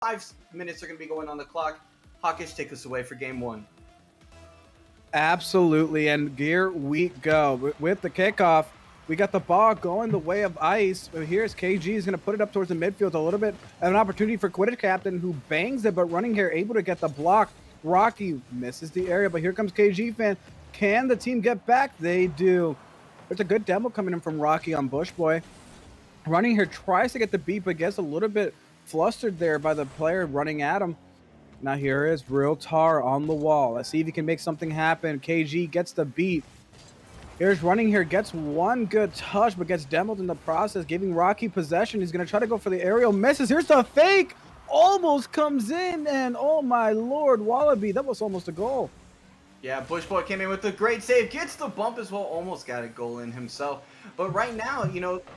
5 minutes are going to be going on the clock. Hawkish, take us away for game one. Absolutely, and here we go. With the kickoff, we got the ball going the way of Ice. Here's KG is going to put it up towards the midfield. A little bit of an opportunity for Quidditch Captain, who bangs it, but running here, able to get the block. Rocky misses the area, but here comes KG fan. Can the team get back? They do. There's a good demo coming in from Rocky on Bush Boy. Running here tries to get the beat, but gets a little bit flustered there by the player running at him. Now here is Real Tar on the wall. Let's see if he can make something happen. KG gets the beat. Here's running here, gets one good touch, but gets demoed in the process, giving Rocky possession. He's going to try to go for the aerial, misses. Here's the fake, almost comes in, and oh my lord, Wallaby, that was almost a goal. Yeah, Bush Boy came in with a great save, gets the bump as well, almost got a goal in himself. But right now,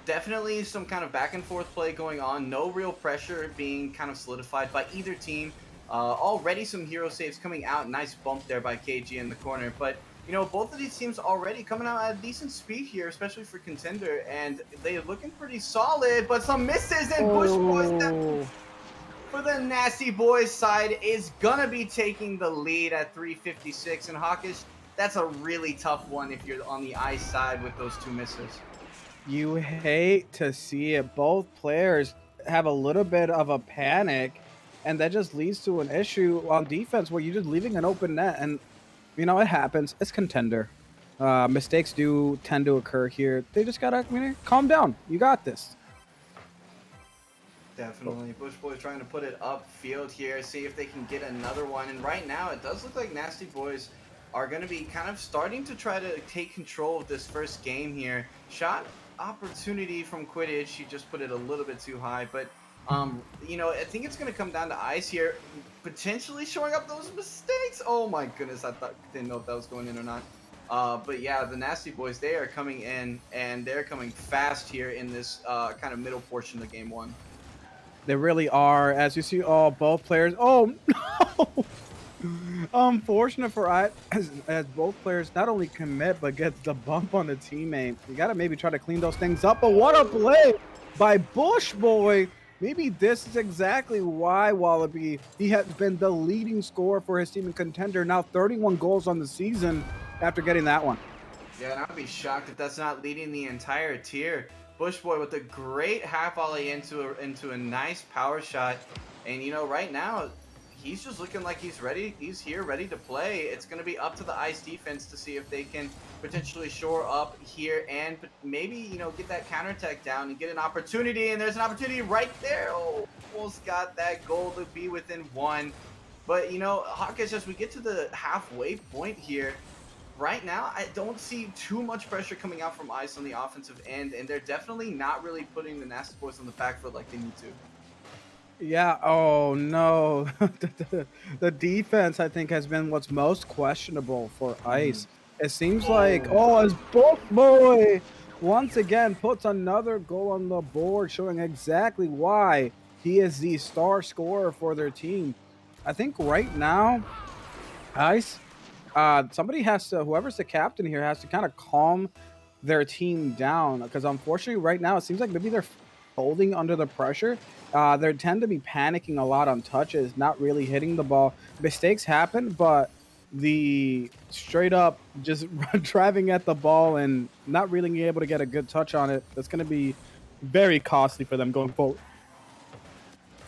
definitely some kind of back and forth play going on. No real pressure being kind of solidified by either team. Already some hero saves coming out. Nice bump there by KG in the corner. But, both of these teams already coming out at a decent speed here, especially for Contender. And they're looking pretty solid, but some misses, and Bush Boys for the Nasty Boys side is going to be taking the lead at 3:56. And Hawkish, that's a really tough one if you're on the Ice side with those two misses. You hate to see it. Both players have a little bit of a panic, and that just leads to an issue on defense where you're just leaving an open net. And, it happens. It's Contender. Mistakes do tend to occur here. They just got to calm down. You got this. Definitely. Bush Boys trying to put it upfield here, see if they can get another one. And right now, it does look like Nasty Boys are going to be kind of starting to try to take control of this first game here. Shot opportunity from Quidditch. He just put it a little bit too high. But, I think it's going to come down to Ice here, potentially showing up those mistakes. Oh, my goodness. Didn't know if that was going in or not. But yeah, the Nasty Boys, they are coming in, and they're coming fast here in this kind of middle portion of game one. They really are. As you see, both players. Oh, no! Unfortunate for I, as both players not only commit, but gets the bump on the teammate. You got to maybe try to clean those things up. But what a play by Bush Boy. Maybe this is exactly why Wallaby, he has been the leading scorer for his team in Contender. Now 31 goals on the season after getting that one. Yeah, and I'd be shocked if that's not leading the entire tier. Bush Boy with a great half volley into a nice power shot. And, right now, he's just looking like he's ready. He's here ready to play. It's going to be up to the Ice defense to see if they can potentially shore up here and maybe, get that counterattack down and get an opportunity. And there's an opportunity right there. Oh, almost got that goal to be within one. But, Hawkish, as we get to the halfway point here, right now, I don't see too much pressure coming out from Ice on the offensive end, and they're definitely not really putting the Nasty Boys on the back foot like they need to. Yeah, oh no. The defense, I think, has been what's most questionable for Ice. It seems like, as Bush Boy once again puts another goal on the board, showing exactly why he is the star scorer for their team. I think right now, Ice, somebody has to, whoever's the captain here, has to kind of calm their team down, because unfortunately right now it seems like maybe they're folding under the pressure. They tend to be panicking a lot on touches, not really hitting the ball. Mistakes happen, but the straight up just driving at the ball and not really being able to get a good touch on it, that's going to be very costly for them going forward.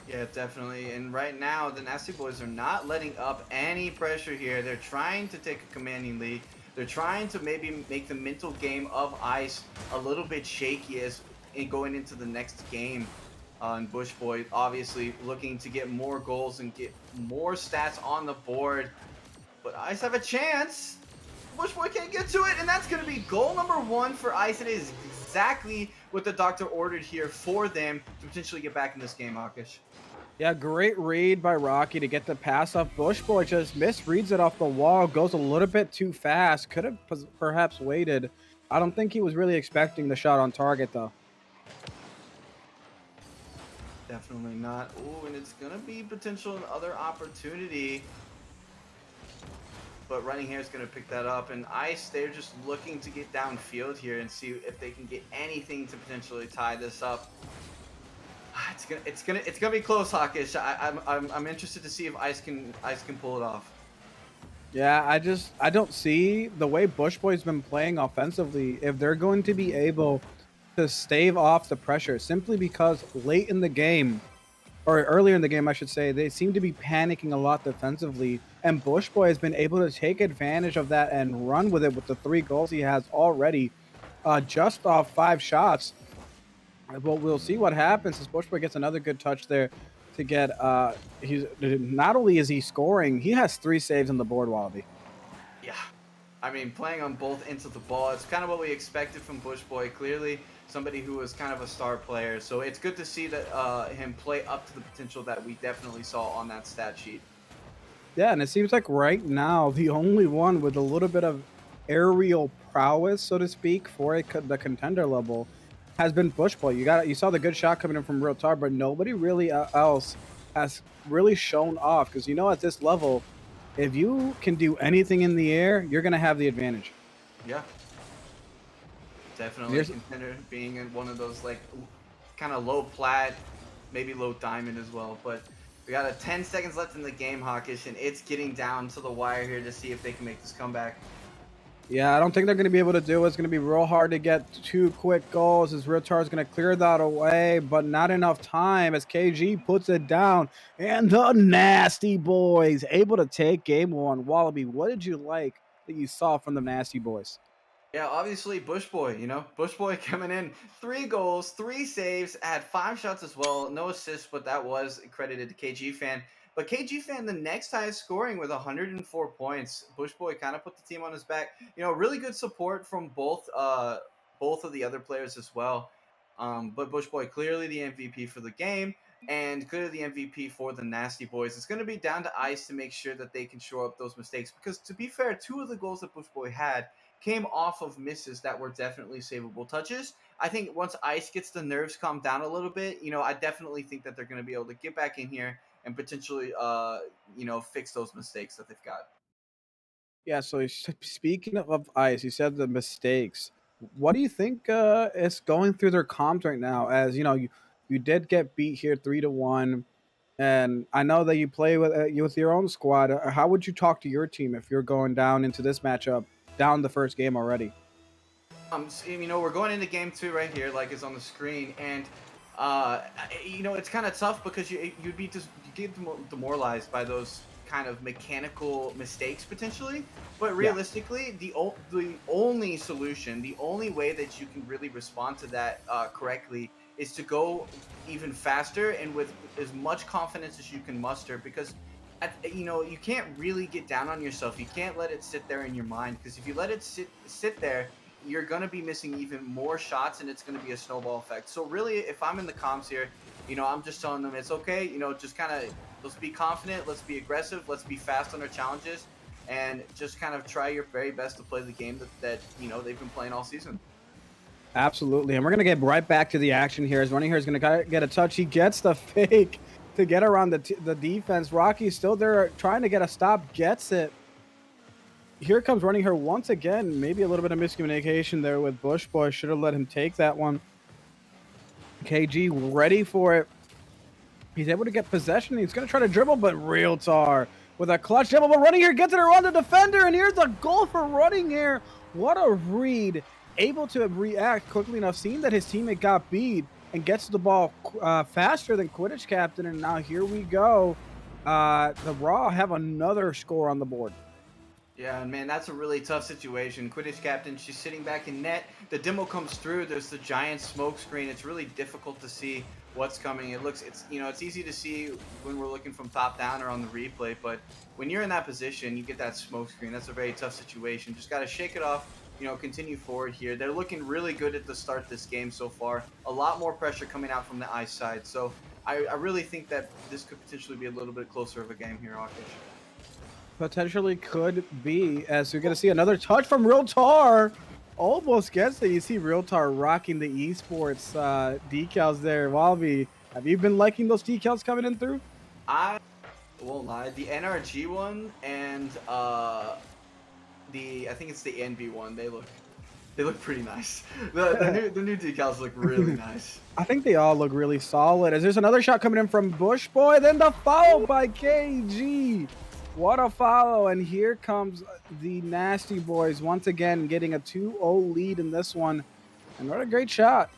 Yeah, definitely. And right now, the Nasty Boys are not letting up any pressure here. They're trying to take a commanding lead. They're trying to maybe make the mental game of Ice a little bit shaky as in going into the next game. And Bush Boy obviously looking to get more goals and get more stats on the board. But Ice have a chance. Bush Boy can't get to it, and that's going to be goal number one for Ice. It is exactly what the doctor ordered here for them to potentially get back in this game, Hawkish. Yeah, great read by Rocky to get the pass off. Bush Boy just misreads it off the wall, goes a little bit too fast. Could have perhaps waited. I don't think he was really expecting the shot on target, though. Definitely not. Ooh, and it's going to be potential another opportunity. But running here is going to pick that up. And Ice, they're just looking to get downfield here and see if they can get anything to potentially tie this up. It's gonna be close, Hawkish. I'm interested to see if Ice can pull it off. Yeah, I don't see the way Bush Boy's been playing offensively if they're going to be able to stave off the pressure simply because late in the game or earlier in the game, I should say, they seem to be panicking a lot defensively, and Bush Boy has been able to take advantage of that and run with it with the 3 goals he has already, just off 5 shots. Well, we'll see what happens as Bush Boy gets another good touch there to get. He's not only is he scoring, he has 3 saves on the board, Wallaby. Yeah. I mean, playing on both ends of the ball, it's kind of what we expected from Bush Boy. Clearly, somebody who was kind of a star player. So it's good to see that him play up to the potential that we definitely saw on that stat sheet. Yeah, and it seems like right now the only one with a little bit of aerial prowess, so to speak, for the contender level has been Bush Boy. You saw the good shot coming in from Real Tar, but nobody really else has really shown off because at this level, if you can do anything in the air, you're gonna have the advantage. Yeah, definitely There's Contender being in one of those like kind of low plat, maybe low diamond as well. But we got 10 seconds left in the game, Hawkish, and it's getting down to the wire here to see if they can make this comeback. Yeah, I don't think they're going to be able to do it. It's going to be real hard to get 2 quick goals as Retar is going to clear that away, but not enough time as KG puts it down. And the Nasty Boys able to take game 1. Wallaby, what did you like that you saw from the Nasty Boys? Yeah, obviously Bush Boy, Bush Boy coming in, 3 goals, 3 saves, had 5 shots as well, no assists, but that was credited to KG Fan. But KG Fan, the next highest scoring with 104 points. Bush Boy kind of put the team on his back. Really good support from both of the other players as well. But Bush Boy clearly the MVP for the game and clearly the MVP for the Nasty Boys. It's going to be down to Ice to make sure that they can shore up those mistakes because to be fair, 2 of the goals that Bush Boy had came off of misses that were definitely savable touches. I think once Ice gets the nerves calmed down a little bit, I definitely think that they're going to be able to get back in here and potentially, fix those mistakes that they've got. Yeah, so speaking of Ice, you said the mistakes. What do you think is going through their comms right now? As you did get beat here 3-1. And I know that you play with your own squad. How would you talk to your team if you're going down into this matchup, down the first game already? We're going into game 2 right here, like it's on the screen, and it's kind of tough because you'd be just you get demoralized by those kind of mechanical mistakes potentially. But Yeah. realistically, the only solution, the only way that you can really respond to that correctly is to go even faster and with as much confidence as you can muster because. You can't really get down on yourself. You can't let it sit there in your mind because if you let it sit there, you're going to be missing even more shots and it's going to be a snowball effect. So really, if I'm in the comms here, I'm just telling them it's okay. Just kind of let's be confident, let's be aggressive, let's be fast on our challenges, and just kind of try your very best to play the game that they've been playing all season. Absolutely. And we're going to get right back to the action here as Running here is going to get a touch. He gets the fake to get around the defense. Rocky's still there trying to get a stop, gets it. Here comes Running here once again. Maybe a little bit of miscommunication there with Bush Boy. Should have let him take that one. KG ready for it. He's able to get possession. He's going to try to dribble, but Real Tar with a clutch dribble. But Running here gets it around the defender, and here's a goal for Running here. What a read. Able to react quickly enough, seeing that his teammate got beat and gets the ball faster than Quidditch Captain. And now here we go. The Raw have another score on the board. Yeah, and man, that's a really tough situation. Quidditch Captain, she's sitting back in net. The demo comes through. There's the giant smoke screen. It's really difficult to see what's coming. It's easy to see when we're looking from top down or on the replay, but when you're in that position, you get that smoke screen. That's a very tough situation. Just got to shake it off. Continue forward here. They're looking really good at the start of this game so far. A lot more pressure coming out from the Ice side. So I really think that this could potentially be a little bit closer of a game here, Hawkish. Potentially could be, as you're going to see another touch from Real Tar. Almost gets it. You see Real Tar rocking the esports decals there. Wallaby, have you been liking those decals coming in through? I won't lie. The NRG one and I think it's the NB one. They look They look pretty nice. The new decals look really nice. I think they all look really solid. As there's another shot coming in from Bush Boy, then the follow by KG. What a follow. And here comes the Nasty Boys once again getting a 2-0 lead in this one. And what a great shot.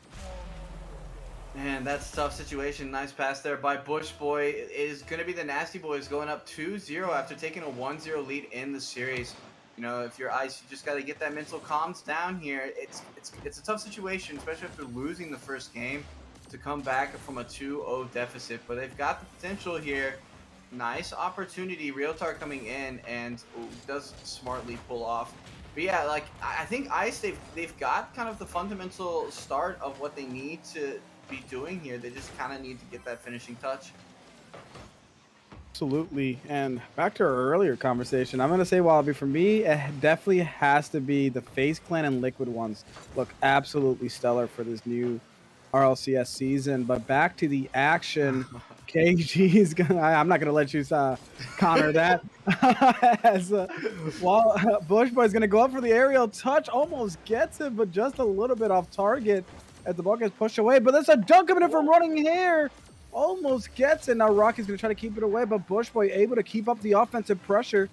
Man, that's a tough situation. Nice pass there by Bush Boy. It is going to be the Nasty Boys going up 2-0 after taking a 1-0 lead in the series. You know, if you're Ice, you just got to get that mental comms down here. It's a tough situation, especially after losing the first game, to come back from a 2-0 deficit. But they've got the potential here. Nice opportunity. Realtar coming in and does smartly pull off. But yeah, like I think Ice, they've got kind of the fundamental start of what they need to be doing here. They just kind of need to get that finishing touch. Absolutely. And back to our earlier conversation, I'm going to say, Wallaby, for me, it definitely has to be the FaZe Clan and Liquid ones. Look absolutely stellar for this new RLCS season. But back to the action, KG is going to, I'm not going to let you counter that. As Bush Boy is going to go up for the aerial touch, almost gets it, but just a little bit off target as the ball gets pushed away. But there's a dunk coming in from running here. Almost gets it. Now Rocky's going to try to keep it away, but Bush Boy able to keep up the offensive pressure.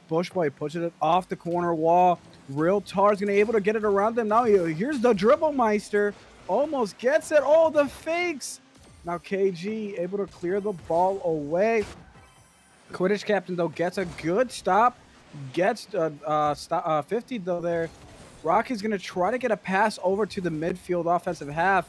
Bush Boy pushes it off the corner wall. Real Tar's going to be able to get it around them. Now here's the dribble meister. Almost gets it. Oh, the fakes. Now KG able to clear the ball away. Quidditch captain, though, gets a good stop. Gets 50, though, there. Rocky's going to try to get a pass over to the midfield offensive half.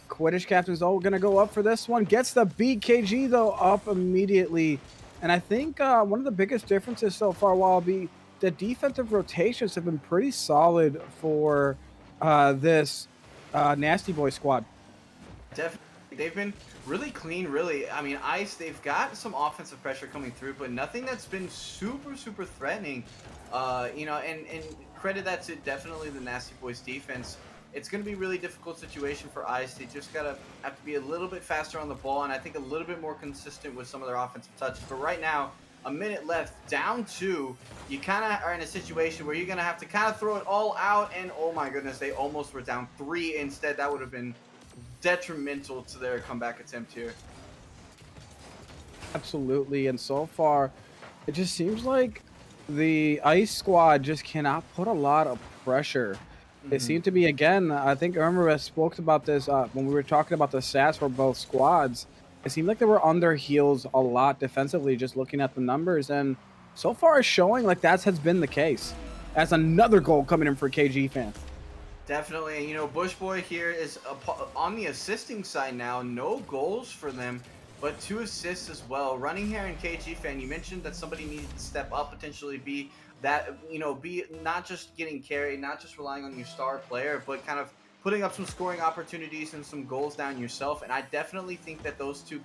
Quidditch captain's all going to go up for this one. Gets the beat. KG, though, up immediately. And I think one of the biggest differences so far, Wallaby, the defensive rotations have been pretty solid for this Nasty Boy squad. Definitely. They've been really clean, really. I mean, Ice, they've got some offensive pressure coming through, but nothing that's been super, super threatening. You know, and credit that to definitely the Nasty Boys defense. It's going to be a really difficult situation for Ice. They just got to have to be a little bit faster on the ball, and I think a little bit more consistent with some of their offensive touches. But right now, a minute left, down 2, you kind of are in a situation where you're going to have to kind of throw it all out, and oh my goodness, they almost were down 3 instead. That would have been detrimental to their comeback attempt here. Absolutely. And so far, it just seems like the Ice squad just cannot put a lot of pressure. They seem to be, again, I think I remember I spoke about this when we were talking about the stats for both squads. It seemed like they were on their heels a lot defensively, just looking at the numbers. And so far, it's showing like that has been the case. That's another goal coming in for KG fan. Definitely, and you know, Bush Boy here is on the assisting side now. No goals for them, but 2 assists as well. Running here in KG fan, you mentioned that somebody needs to step up, potentially be that, you know, be not just getting carried, not just relying on your star player, but kind of putting up some scoring opportunities and some goals down yourself. And I definitely think that those 2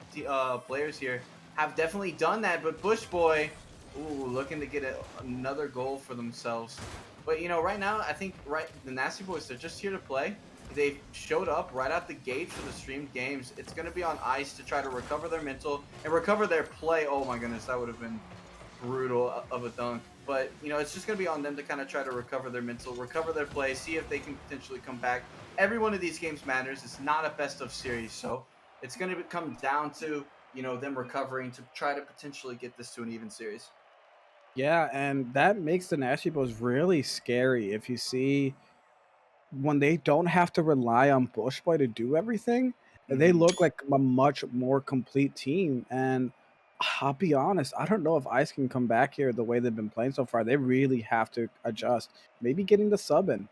players here have definitely done that. But Bush Boy, ooh, looking to get another goal for themselves. But you know, right now, I think the Nasty Boys, they're just here to play. They've showed up right out the gate for the streamed games. It's going to be on Ice to try to recover their mental and recover their play. Oh my goodness, that would have been brutal of a dunk. But you know, it's just going to be on them to kind of try to recover their mental, recover their play, see if they can potentially come back. Every one of these games matters. It's not a best of series, so it's going to come down to, you know, them recovering to try to potentially get this to an even series. Yeah, and that makes the Nasty Boys really scary. If you see when they don't have to rely on Bush Boy to do everything, they Mm-hmm. look like a much more complete team. And I'll be honest, I don't know if Ice can come back here the way they've been playing so far. They really have to adjust. Maybe getting the sub in.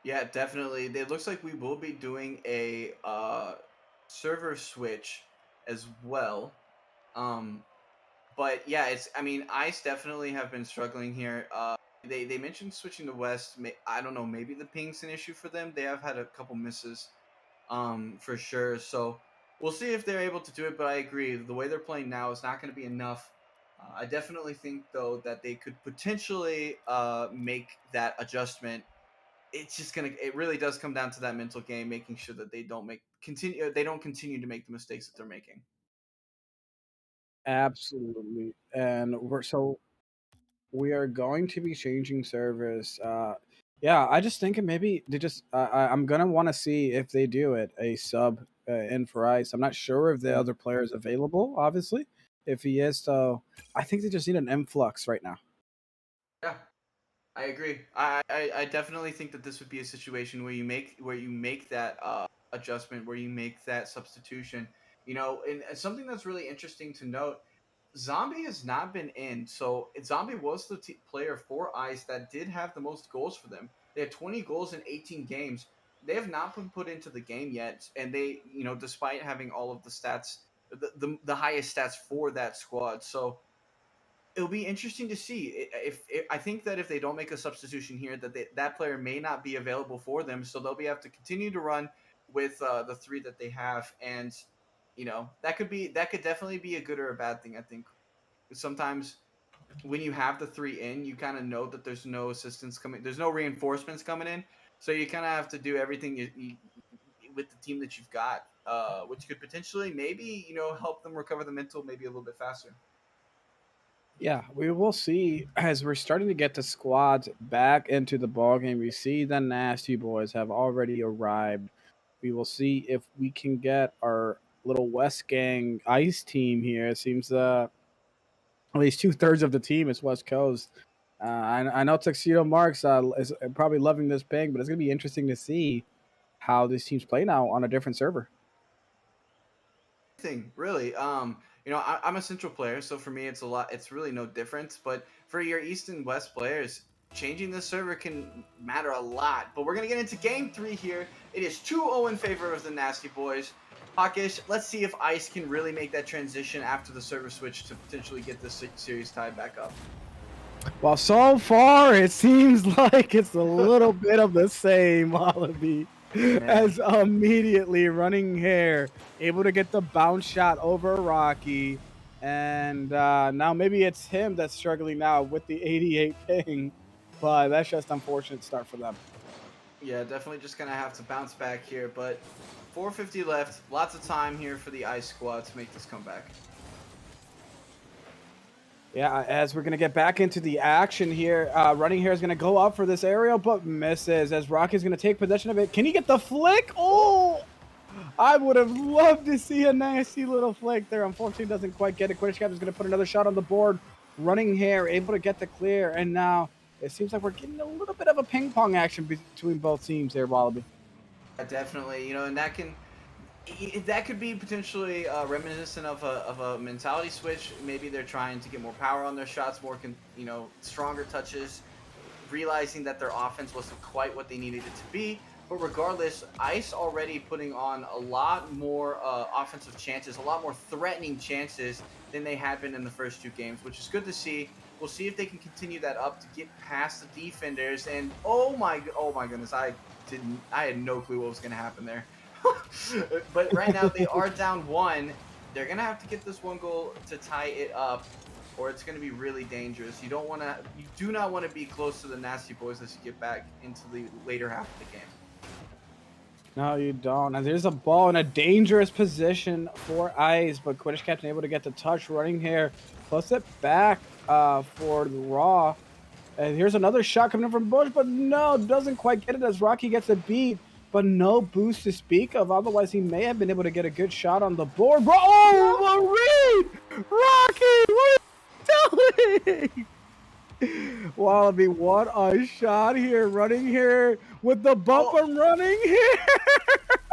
Yeah, definitely. It looks like we will be doing a server switch as well. Um, but yeah, I mean, Ice definitely have been struggling here. They mentioned switching to West. I don't know, maybe the ping's an issue for them. They have had a couple misses, for sure. So we'll see if they're able to do it. But I agree, the way they're playing now is not going to be enough. I definitely think though that they could potentially make that adjustment. It's just gonna, it really does come down to that mental game, making sure that they don't continue to make the mistakes that they're making. Absolutely. And we are going to be changing service. Yeah, I just thinking maybe they just. I'm gonna want to see if they do it a sub in for Ice. I'm not sure if the other player is available. Obviously, if he is, so I think they just need an influx right now. Yeah, I agree. I definitely think that this would be a situation where you make that adjustment, where you make that substitution. You know, and something that's really interesting to note. Zombie has not been in, so Zombie was the player for Ice that did have the most goals for them. They had 20 goals in 18 games. They have not been put into the game yet, and they, you know, despite having all of the stats, the highest stats for that squad. So it'll be interesting to see if I think that if they don't make a substitution here, that that player may not be available for them, so they'll be have to continue to run with the three that they have, and you know that could definitely be a good or a bad thing. I think sometimes when you have the three in, you kind of know that there's no assistance coming, there's no reinforcements coming in, so you kind of have to do everything with the team that you've got, which could potentially maybe help them recover the mental maybe a little bit faster. Yeah, we will see as we're starting to get the squads back into the ball game. We see the nasty boys have already arrived. We will see if we can get our little West Gang Ice team here. It seems at least 2/3 of the team is West Coast. I know Tuxedo Marx is probably loving this pick, but it's going to be interesting to see how these teams play now on a different server. Thing really, I'm a central player, so for me it's a lot, it's really no difference, but for your east and west players, changing the server can matter a lot. But we're gonna get into game three here. It is 2-0 in favor of the nasty boys. Hawkish, let's see if Ice can really make that transition after the server switch to potentially get this series tied back up. Well, so far it seems like it's a little bit of the same, Wallaby. Man. As immediately running hair, able to get the bounce shot over Rocky, and now maybe it's him that's struggling now with the 88 ping, but that's just unfortunate start for them. Yeah, definitely just gonna have to bounce back here, but 450 left, lots of time here for the Ice squad to make this comeback. Yeah, as we're going to get back into the action here, running hair is going to go up for this aerial, but misses as Rocky's going to take possession of it. Can he get the flick? Oh, I would have loved to see a nasty little flick there. Unfortunately, doesn't quite get it. Quidditch Cap is going to put another shot on the board. Running hair able to get the clear, and now it seems like we're getting a little bit of a ping pong action between both teams there, Wallaby. Yeah, definitely, and that could be potentially reminiscent of a mentality switch. Maybe they're trying to get more power on their shots, more stronger touches, realizing that their offense wasn't quite what they needed it to be. But regardless, Ice already putting on a lot more offensive chances, a lot more threatening chances than they had been in the first two games, which is good to see. We'll see if they can continue that up to get past the defenders. And oh my goodness, I had no clue what was going to happen there. But right now they are down one. They're gonna have to get this one goal to tie it up, or it's gonna be really dangerous. You do not want to be close to the nasty boys as you get back into the later half of the game. No, you don't. And there's a ball in a dangerous position for Ice, but Quidditch Captain able to get the touch. Running here, plus it back for the Raw. And here's another shot coming in from Bush, but no, doesn't quite get it as Rocky gets a beat, but no boost to speak of. Otherwise, he may have been able to get a good shot on the board. Oh, a read! Rocky, what are you doing? Wallaby, what a shot here, running here with the bump and running here.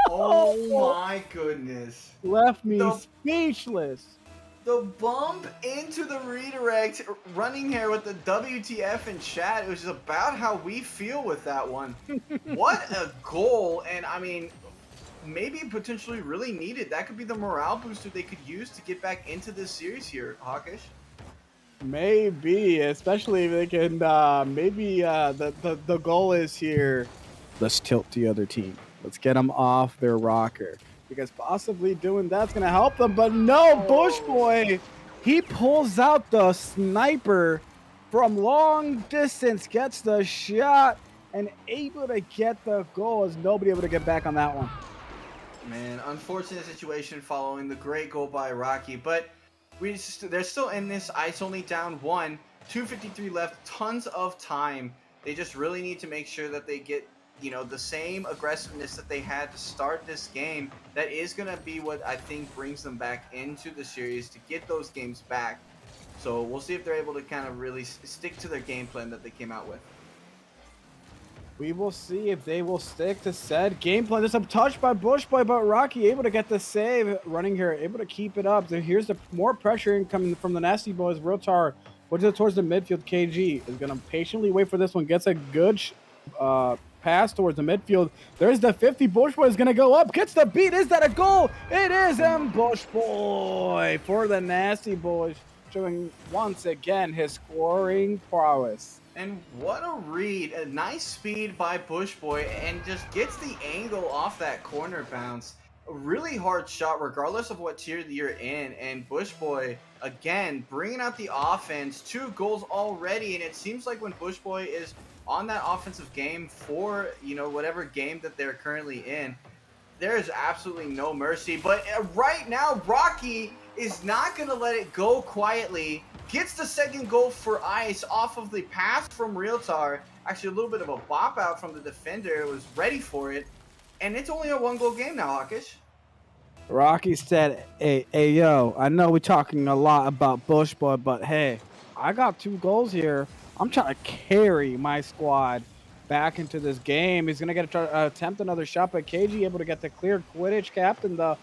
Oh my goodness. Left me The speechless. the bump into the redirect, running here with the WTF in chat. It was just about how we feel with that one. What a goal. And I mean, maybe potentially really needed. That could be the morale booster they could use to get back into this series here, Hawkish. Maybe, especially if they can. Maybe the goal is here. Let's tilt the other team. Let's get them off their rocker because possibly doing that's gonna help them. But no, Bush Boy, he pulls out the sniper from long distance, gets the shot, and able to get the goal. Is nobody able to get back on that one? Man, unfortunate situation following the great goal by Rocky, but they're still in this. Ice only down one. 2:53 left. Tons of time. They just really need to make sure that they get, the same aggressiveness that they had to start this game. That is going to be what I think brings them back into the series to get those games back. So we'll see if they're able to kind of really stick to their game plan that they came out with. We will see if they will stick to said game plan. There's a touch by Bushboy, but Rocky able to get the save running here, able to keep it up. So here's the more pressure incoming from the Nasty Boys. Realtar puts it towards the midfield. KG is going to patiently wait for this one. Gets a good pass towards the midfield. There's the 50. Bushboy is going to go up. Gets the beat. Is that a goal? It is. And Bushboy for the Nasty Boys, showing once again his scoring prowess. And what a read. A nice speed by Bushboy, and just gets the angle off that corner bounce. A really hard shot regardless of what tier you're in. And Bushboy, again, bringing out the offense. 2 goals already. And it seems like when Bushboy is on that offensive game for, whatever game that they're currently in, there is absolutely no mercy. But right now, Rocky is not going to let it go quietly. Gets the second goal for Ice off of the pass from Realtar. Actually, a little bit of a bop out from the defender. Was ready for it. And it's only a 1-goal game now, Hawkish. Rocky said, hey, yo, I know we're talking a lot about Bushboy, but hey, I got 2 goals here. I'm trying to carry my squad back into this game. He's going to attempt another shot, but KG able to get the clear. Quidditch captain, though.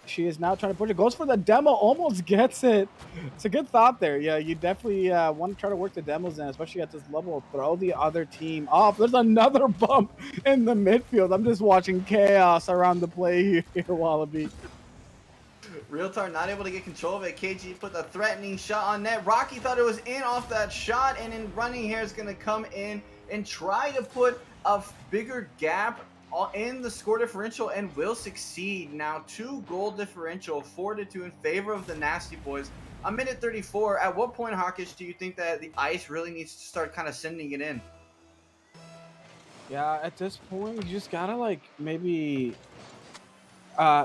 She is now trying to push it. Goes for the demo, almost gets it. It's a good thought there. Yeah, you definitely want to try to work the demos in, especially at this level. Throw the other team off. There's another bump in the midfield. I'm just watching chaos around the play here, Wallaby. Realtar not able to get control of it. KG put the threatening shot on net. Rocky thought it was in off that shot, and in running here is going to come in and try to put a bigger gap in the score differential, and will succeed. Now 2-goal differential, 4-2 in favor of the Nasty Boys. A minute 34. At what point, Hawkish, do you think that the Ice really needs to start kind of sending it in? Yeah, at this point, you just gotta maybe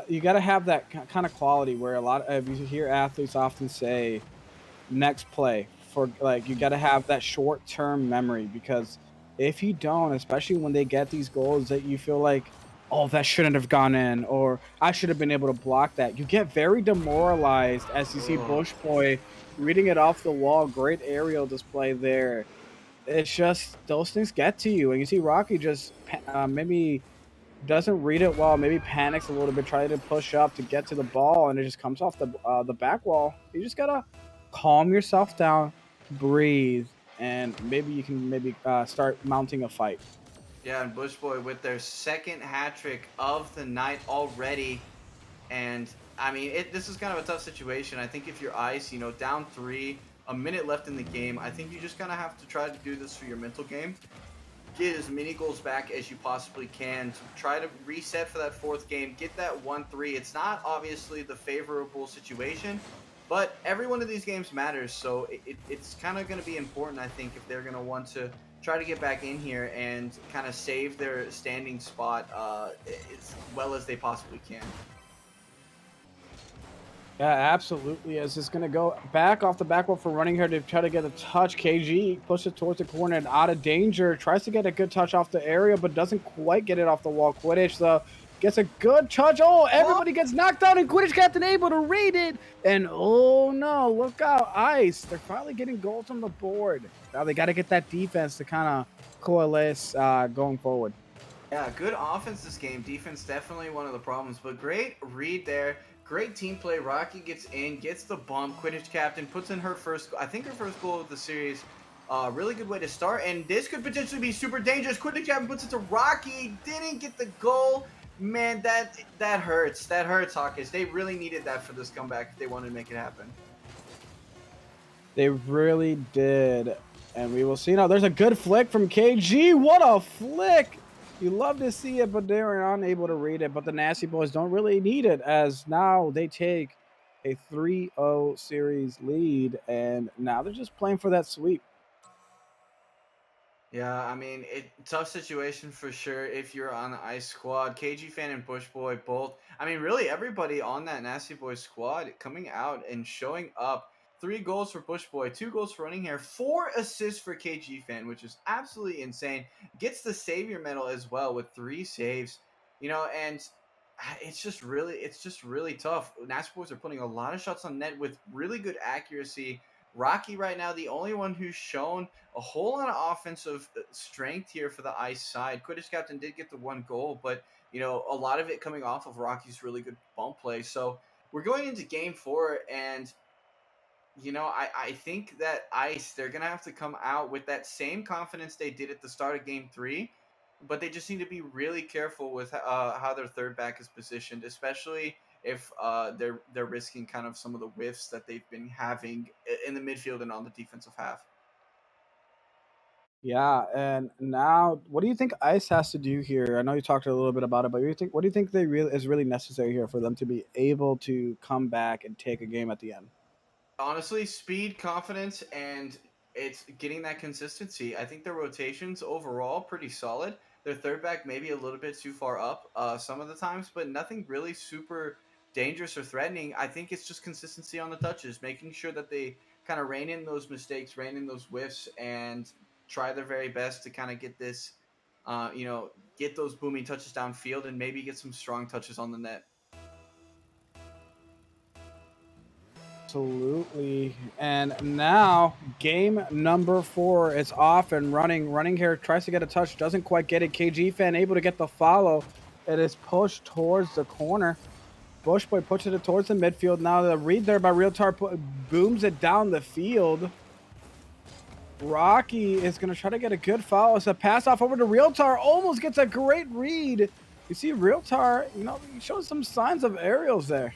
you gotta have that kind of quality where a lot of you hear athletes often say next play for you gotta have that short-term memory, because if you don't, especially when they get these goals that you feel like, oh, that shouldn't have gone in, or I should have been able to block that, you get very demoralized as you see Bushboy reading it off the wall. Great aerial display there. It's just those things get to you, and you see Rocky just maybe doesn't read it well, maybe panics a little bit, try to push up to get to the ball, and it just comes off the back wall. You just gotta calm yourself down, breathe, and maybe you can start mounting a fight. Yeah, and Bushboy with their second hat trick of the night already. And I mean, this is kind of a tough situation. I think if you're Ice, down 3, a minute left in the game, I think you just kind of have to try to do this for your mental game. Get as many goals back as you possibly can to try to reset for that 4th game. Get that 1-3. It's not obviously the favorable situation, but every one of these games matters. So it's kind of going to be important, I think, if they're going to want to try to get back in here and kind of save their standing spot as well as they possibly can. Yeah, absolutely. As it's going to go back off the back wall for running here to try to get a touch. KG pushes it towards the corner and out of danger. Tries to get a good touch off the area, but doesn't quite get it off the wall. Quidditch, though, gets a good touch. Oh, everybody gets knocked out, and Quidditch captain able to read it. And oh no, look out, Ice. They're finally getting goals on the board. Now they got to get that defense to kind of coalesce going forward. Yeah, good offense this game. Defense definitely one of the problems, but great read there. Great team play. Rocky gets in, gets the bump. Quidditch captain puts in her first, I think her first goal of the series. Really good way to start, and this could potentially be super dangerous. Quidditch captain puts it to Rocky. Didn't get the goal. Man, that hurts. That hurts, Hawkish. They really needed that for this comeback if they wanted to make it happen. They really did. And we will see now. There's a good flick from KG. What a flick! You love to see it, but they're unable to read it. But the Nasty Boys don't really need it, as now they take a 3-0 series lead, and now they're just playing for that sweep. Yeah, I mean, tough situation for sure if you're on the Ice squad. KG Fan and Bushboy both. I mean, really everybody on that Nasty Boys squad coming out and showing up 3 goals for Bush Boy, 2 goals for Running Hair, 4 assists for KG Fan, which is absolutely insane. Gets the Savior medal as well with 3 saves. And it's just really tough. Nasty Boys are putting a lot of shots on net with really good accuracy. Rocky right now, the only one who's shown a whole lot of offensive strength here for the ice side. Quidditch Captain did get the 1 goal, but a lot of it coming off of Rocky's really good bump play. So we're going into game 4, and I think that Ice, they're going to have to come out with that same confidence they did at the start of game 3, but they just need to be really careful with how their third back is positioned, especially if they're risking kind of some of the whiffs that they've been having in the midfield and on the defensive half. Yeah, and now, what do you think Ice has to do here? I know you talked a little bit about it, but what do you think is really necessary here for them to be able to come back and take a game at the end? Honestly, speed, confidence, and it's getting that consistency. I think their rotations overall pretty solid. Their third back maybe a little bit too far up some of the times, but nothing really super dangerous or threatening. I think it's just consistency on the touches, making sure that they kind of rein in those mistakes, rein in those whiffs, and try their very best to kind of get this, get those booming touches downfield and maybe get some strong touches on the net. Absolutely. And now game number 4 is off and running. Running here tries to get a touch, doesn't quite get it. KG Fan able to get the follow. It is pushed towards the corner. Bushboy pushes it towards the midfield. Now the read there by Realtar booms it down the field. Rocky is going to try to get a good foul. It's a pass off over to Realtar. Almost gets a great read. You see Realtar, he shows some signs of aerials there.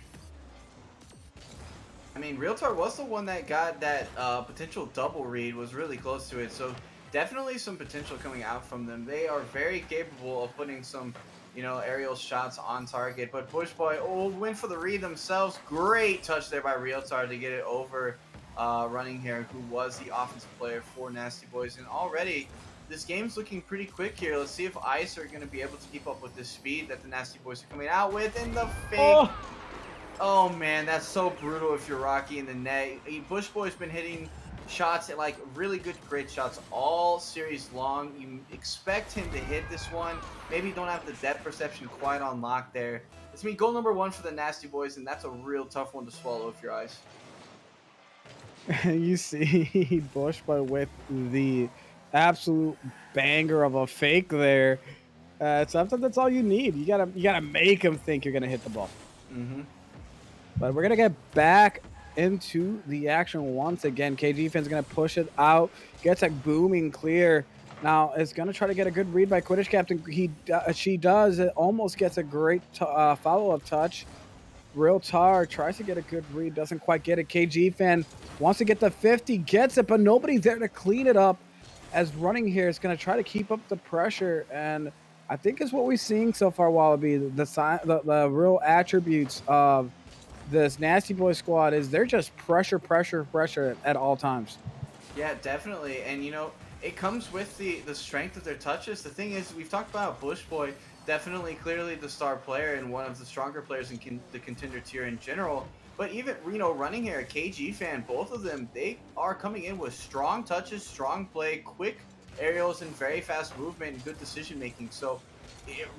I mean, Realtar was the one that got that potential double read, was really close to it. So definitely some potential coming out from them. They are very capable of putting some, aerial shots on target. But Bushboy, went for the read themselves. Great touch there by Realtar to get it over Running Here, who was the offensive player for Nasty Boys. And already, this game's looking pretty quick here. Let's see if Ice are going to be able to keep up with the speed that the Nasty Boys are coming out with. In the fake. Oh man, that's so brutal if you're Rocky in the net. Bushboy's been hitting shots at like really good, great shots all series long. You expect him to hit this one. Maybe don't have the depth perception quite on lock there. It's me, goal number 1 for the Nasty Boys, and that's a real tough one to swallow if you're Ice. You see Bushboy with the absolute banger of a fake there. Sometimes that's all you need. You gotta make him think you're gonna hit the ball. Mm-hmm. But we're gonna get back into the action once again. KG Fan's gonna push it out, gets a booming clear. Now it's gonna try to get a good read by Quidditch Captain. She does. It almost gets a great follow-up touch. Realtar tries to get a good read, doesn't quite get it. KG Fan wants to get the 50, gets it, but nobody's there to clean it up. As Running Here is gonna try to keep up the pressure, and I think is what we're seeing so far, Wallaby. The real attributes of this Nasty Boy squad is they're just pressure at all times. Yeah, definitely. And it comes with the strength of their touches. The thing is, we've talked about Bushboy, definitely clearly the star player and one of the stronger players in the contender tier in general. But even, Running Here, KG Fan, both of them, they are coming in with strong touches, strong play, quick aerials, and very fast movement and good decision making. So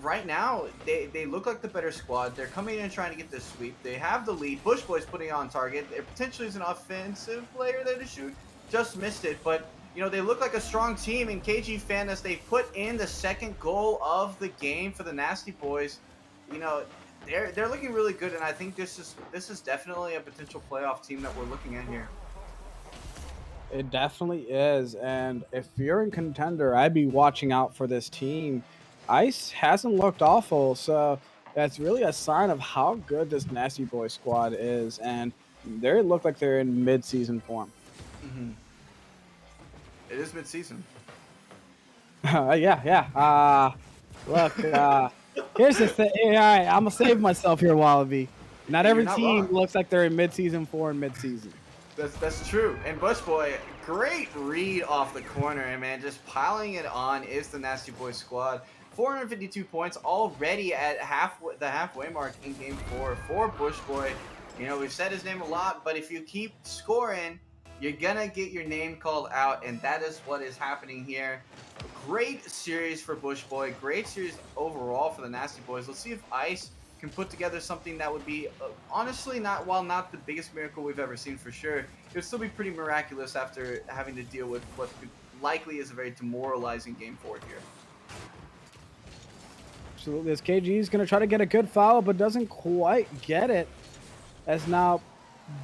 right now, they look like the better squad. They're coming in and trying to get this sweep. They have the lead. Bushboy's putting on target. There potentially is an offensive player there to shoot. Just missed it. But, they look like a strong team. And KG Fan, as they put in the second goal of the game for the Nasty Boys, they're looking really good. And I think this is definitely a potential playoff team that we're looking at here. It definitely is. And if you're in Contender, I'd be watching out for this team. Ice hasn't looked awful, so that's really a sign of how good this Nasty Boy squad is, and they look like they're in mid-season form. Mm-hmm. It is mid-season. Yeah. Look, here's the thing. All right, I'm gonna save myself here, Wallaby. Not every team looks like they're in mid-season form mid-season. That's true. And Bushboy, great read off the corner, and man, just piling it on is the Nasty Boy squad. 452 points already at the halfway mark in game 4 for Bushboy. You know, we've said his name a lot, but if you keep scoring, you're gonna get your name called out, and that is what is happening here. Great series for Bush Boy. Great series overall for the Nasty Boys. Let's see if Ice can put together something that would be, honestly, not the biggest miracle we've ever seen for sure. It would still be pretty miraculous after having to deal with what likely is a very demoralizing game forward here. Absolutely. As KG is going to try to get a good foul, but doesn't quite get it. As now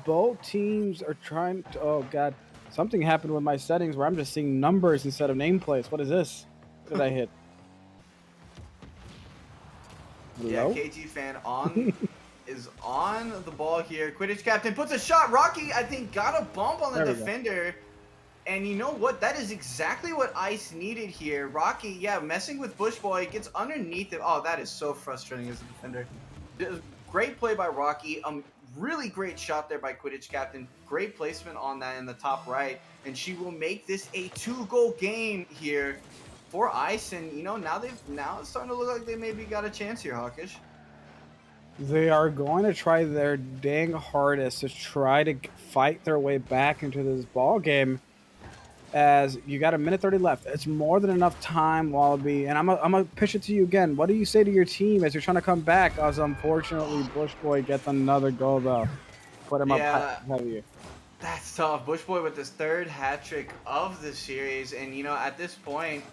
both teams are trying to, oh God, something happened with my settings where I'm just seeing numbers instead of nameplates. What is this? What did I hit? Yeah, Hello? KG fan is on the ball here. Quidditch captain puts a shot. Rocky, I think, got a bump on the defender. And you know what? That is exactly what Ice needed here. Rocky, yeah, messing with Bush Boy, gets underneath it. Oh, that is so frustrating as a defender. Great play by Rocky. Really great shot there by Quidditch captain. Great placement on that in the top right. And she will make this a 2-goal game here for Ice. And, you know, now it's starting to look like they maybe got a chance here, Hawkish. They are going to try their dang hardest to try to fight their way back into this ball game. As you got a minute 30 left. It's more than enough time, Wallaby. And I'm gonna pitch it to you again. What do you say to your team as you're trying to come back? As unfortunately, Bush Boy gets another goal though. Put him up heavier. That's tough. Bush Boy with his third hat trick of the series, and you know, at this point,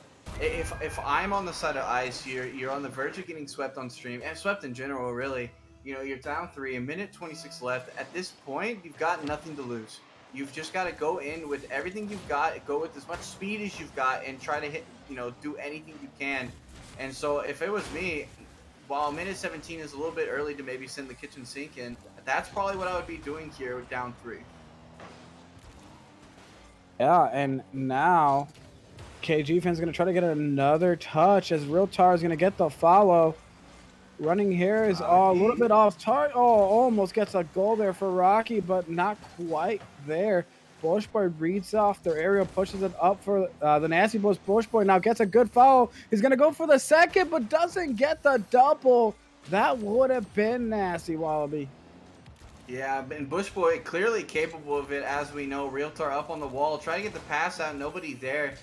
if I'm on the side of Ice, you're on the verge of getting swept on stream and swept in general, really. You know, you're down 3, a minute 26 left. At this point, you've got nothing to lose. You've just got to go in with everything you've got, go with as much speed as you've got, and try to hit, you know, do anything you can. And so if it was me, while minute 17 is a little bit early to maybe send the kitchen sink in, that's probably what I would be doing here down 3. Yeah, and now KG fan's going to try to get another touch as Real Tar is going to get the follow. Running here is a little bit off target. Oh, almost gets a goal there for Rocky, but not quite there. Bush Boy reads off their aerial, pushes it up for the Nasty Boys. Bush Boy now gets a good foul. He's going to go for the second, but doesn't get the double. That would have been nasty, Wallaby. Yeah, and Bush Boy clearly capable of it, as we know. Realtar up on the wall, try to get the pass out, nobody there.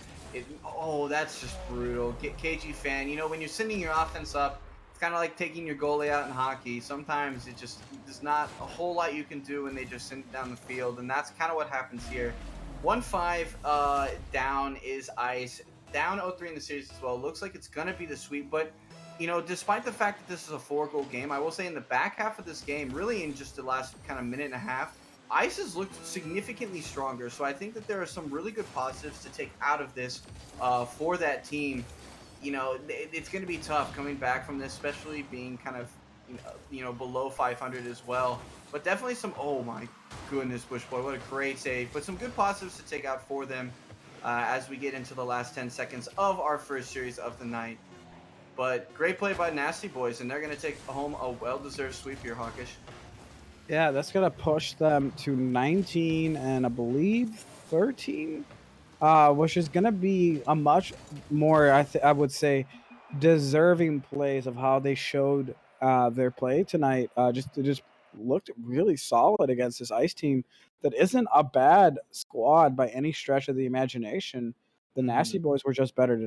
Oh, that's just brutal. KG fan, you know, when you're sending your offense up, it's kind of like taking your goalie out in hockey. Sometimes there's not a whole lot you can do when they just send it down the field, and that's kind of what happens here. 1-5 down is Ice. Down 0-3 in the series as well. Looks like it's going to be the sweep, but you know, despite the fact that this is a 4-goal game, I will say in the back half of this game, really in just the last kind of minute and a half, Ice has looked significantly stronger. So I think that there are some really good positives to take out of this for that team. You know, it's going to be tough coming back from this, especially being kind of, you know, below 500 as well. But definitely some, oh my goodness, Bush Boy, what a great save. But some good positives to take out for them as we get into the last 10 seconds of our first series of the night. But great play by Nasty Boys, and they're going to take home a well-deserved sweep here, Hawkish. Yeah, that's going to push them to 19 and I believe 13, which is going to be a much more, I would say, deserving plays of how they showed their play tonight. Just looked really solid against this Ice team that isn't a bad squad by any stretch of the imagination. The Nasty Boys were just better tonight.